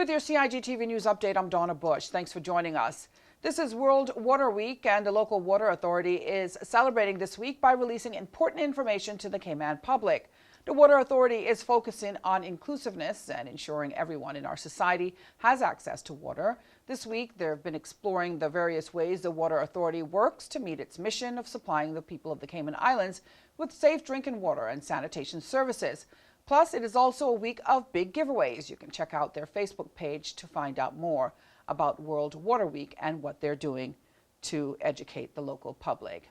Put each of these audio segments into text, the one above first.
With your CIGTV News Update, I'm Donna Bush. Thanks for joining us. This is World Water Week, and the local water authority is celebrating this week by releasing important information to the Cayman public. The Water Authority is focusing on inclusiveness and ensuring everyone in our society has access to water. This week, they've been exploring the various ways the Water Authority works to meet its mission of supplying the people of the Cayman Islands with safe drinking water and sanitation services. Plus, it is also a week of big giveaways. You can check out their Facebook page to find out more about World Water Week and what they're doing to educate the local public.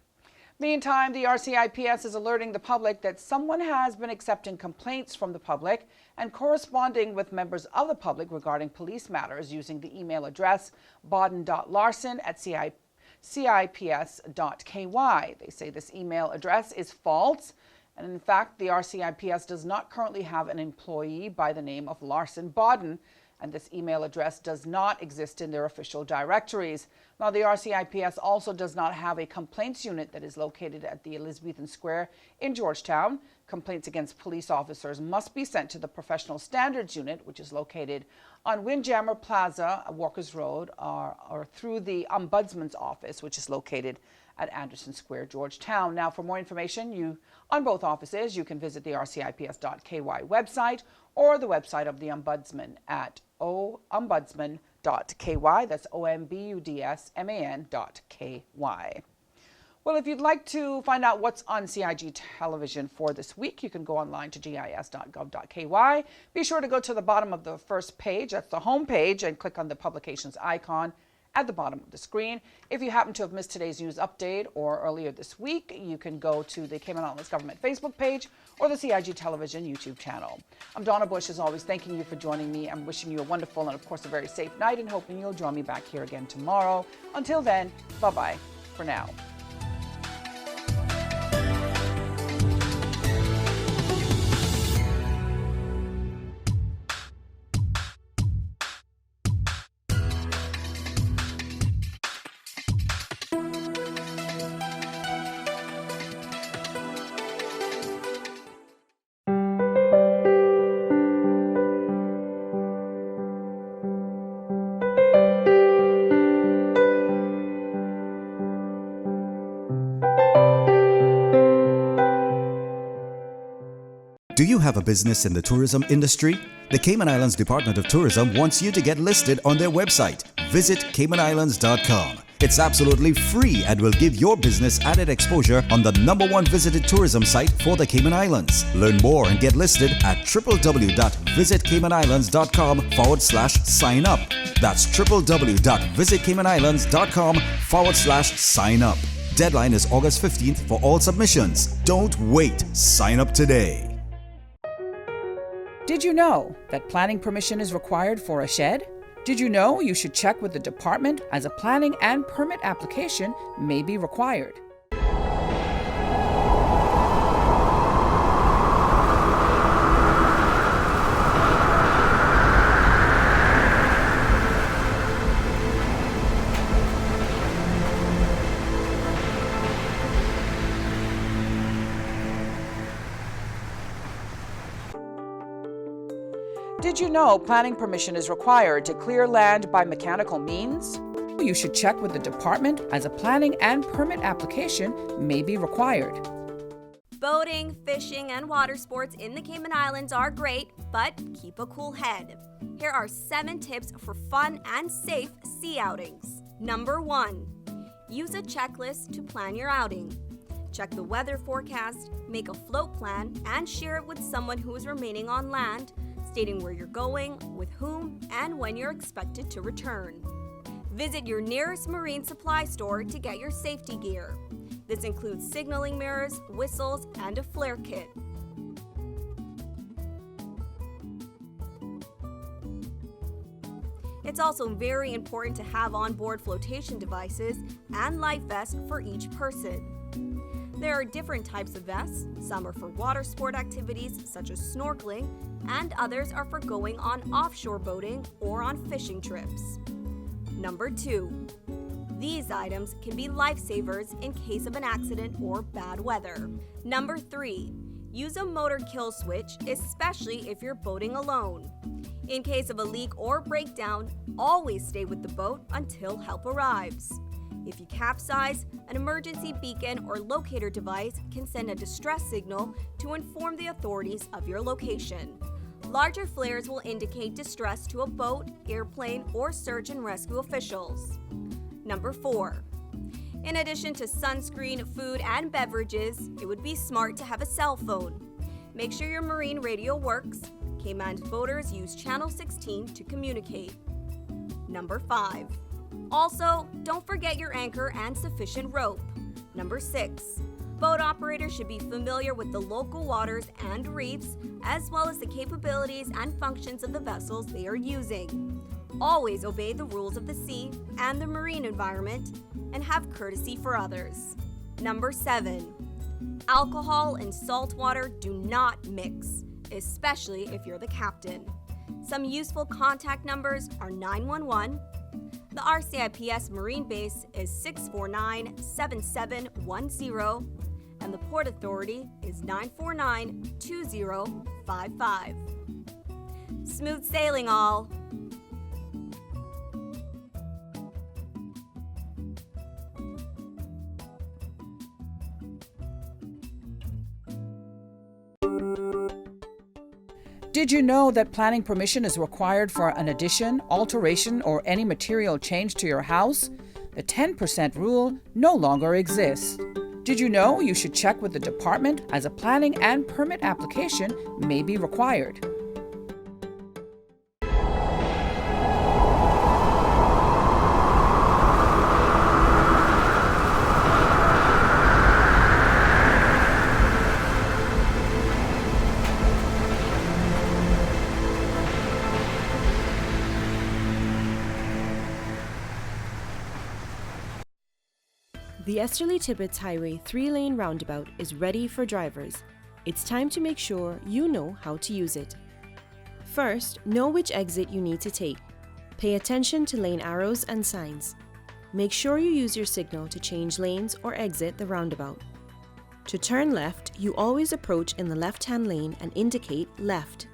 Meantime, the RCIPS is alerting the public that someone has been accepting complaints from the public and corresponding with members of the public regarding police matters using the email address baden.larson@cips.ky. They say this email address is false. And in fact, the RCIPS does not currently have an employee by the name of Larson Baden, and this email address does not exist in their official directories. Now, the RCIPS also does not have a complaints unit that is located at the Elizabethan Square in Georgetown. Complaints against police officers must be sent to the Professional Standards Unit, which is located on Windjammer Plaza, Walkers Road, or through the Ombudsman's office, which is located at Anderson Square, Georgetown. Now, for more information on both offices, you can visit the rcips.ky website or the website of the Ombudsman at ombudsman.ky. That's ombudsman.ky. Well, if you'd like to find out what's on CIG television for this week, you can go online to gis.gov.ky. Be sure to go to the bottom of the first page, that's the home page, and click on the publications icon at the bottom of the screen. If you happen to have missed today's news update or earlier this week, you can go to the Cayman Islands Government Facebook page or the CIG Television YouTube channel. I'm Donna Bush, as always, thanking you for joining me. I'm wishing you a wonderful and, of course, a very safe night and hoping you'll join me back here again tomorrow. Until then, bye-bye for now. Do you have a business in the tourism industry? The Cayman Islands Department of Tourism wants you to get listed on their website. Visit CaymanIslands.com. It's absolutely free and will give your business added exposure on the #1 visited tourism site for the Cayman Islands. Learn more and get listed at www.visitcaymanislands.com/sign up. That's www.visitcaymanislands.com/sign up. Deadline is August 15th for all submissions. Don't wait. Sign up today. Did you know that planning permission is required for a shed? Did you know you should check with the department as a planning and permit application may be required? Did you know planning permission is required to clear land by mechanical means? You should check with the department as a planning and permit application may be required. Boating, fishing, and water sports in the Cayman Islands are great, but keep a cool head. Here are 7 tips for fun and safe sea outings. Number 1. Use a checklist to plan your outing. Check the weather forecast, make a float plan, and share it with someone who is remaining on land, stating where you're going, with whom, and when you're expected to return. Visit your nearest marine supply store to get your safety gear. This includes signaling mirrors, whistles, and a flare kit. It's also very important to have on-board flotation devices and life vests for each person. There are different types of vests. Some are for water sport activities such as snorkeling, and others are for going on offshore boating or on fishing trips. Number 2. These items can be lifesavers in case of an accident or bad weather. Number 3. Use a motor kill switch, especially if you're boating alone. In case of a leak or breakdown, always stay with the boat until help arrives. If you capsize, an emergency beacon or locator device can send a distress signal to inform the authorities of your location. Larger flares will indicate distress to a boat, airplane, or search and rescue officials. Number 4. In addition to sunscreen, food, and beverages, it would be smart to have a cell phone. Make sure your marine radio works. Cayman's boaters use Channel 16 to communicate. Number 5. Also, don't forget your anchor and sufficient rope. Number 6. Boat operators should be familiar with the local waters and reefs, as well as the capabilities and functions of the vessels they are using. Always obey the rules of the sea and the marine environment, and have courtesy for others. Number 7. Alcohol and salt water do not mix, especially if you're the captain. Some useful contact numbers are 911. The RCIPS Marine Base is 649-7710, and the Port Authority is 949-2055. Smooth sailing, all! Did you know that planning permission is required for an addition, alteration, or any material change to your house? The 10% rule no longer exists. Did you know you should check with the department as a planning and permit application may be required? The Esterly-Tibbetts Highway 3-lane roundabout is ready for drivers. It's time to make sure you know how to use it. First, know which exit you need to take. Pay attention to lane arrows and signs. Make sure you use your signal to change lanes or exit the roundabout. To turn left, you always approach in the left-hand lane and indicate left.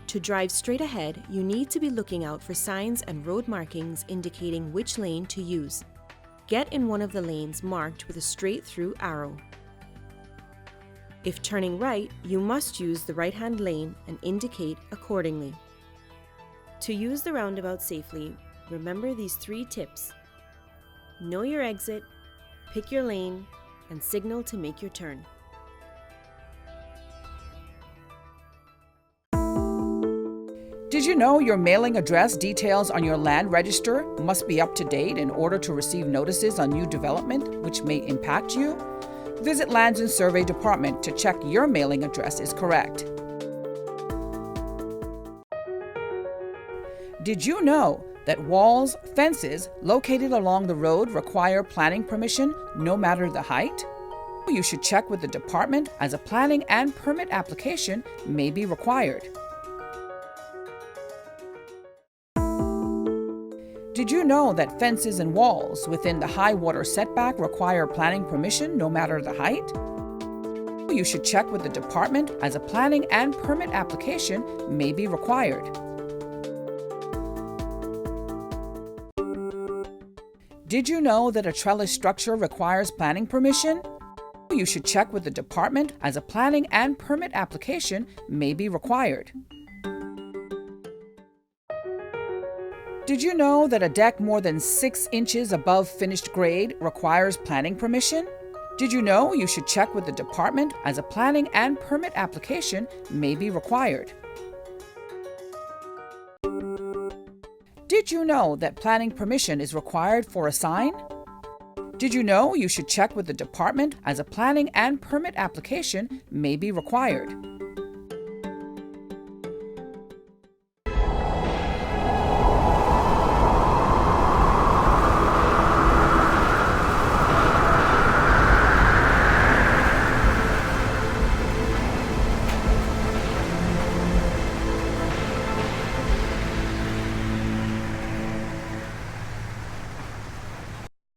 To drive straight ahead, you need to be looking out for signs and road markings indicating which lane to use. Get in one of the lanes marked with a straight-through arrow. If turning right, you must use the right-hand lane and indicate accordingly. To use the roundabout safely, remember these 3 tips. Know your exit, pick your lane, and signal to make your turn. Did you know your mailing address details on your land register must be up to date in order to receive notices on new development which may impact you? Visit Lands and Survey Department to check your mailing address is correct. Did you know that walls, fences located along the road require planning permission no matter the height? You should check with the department as a planning and permit application may be required. Did you know that fences and walls within the high water setback require planning permission no matter the height? You should check with the department as a planning and permit application may be required. Did you know that a trellis structure requires planning permission? You should check with the department as a planning and permit application may be required. Did you know that a deck more than 6 inches above finished grade requires planning permission? Did you know you should check with the department as a planning and permit application may be required? Did you know that planning permission is required for a sign? Did you know you should check with the department as a planning and permit application may be required?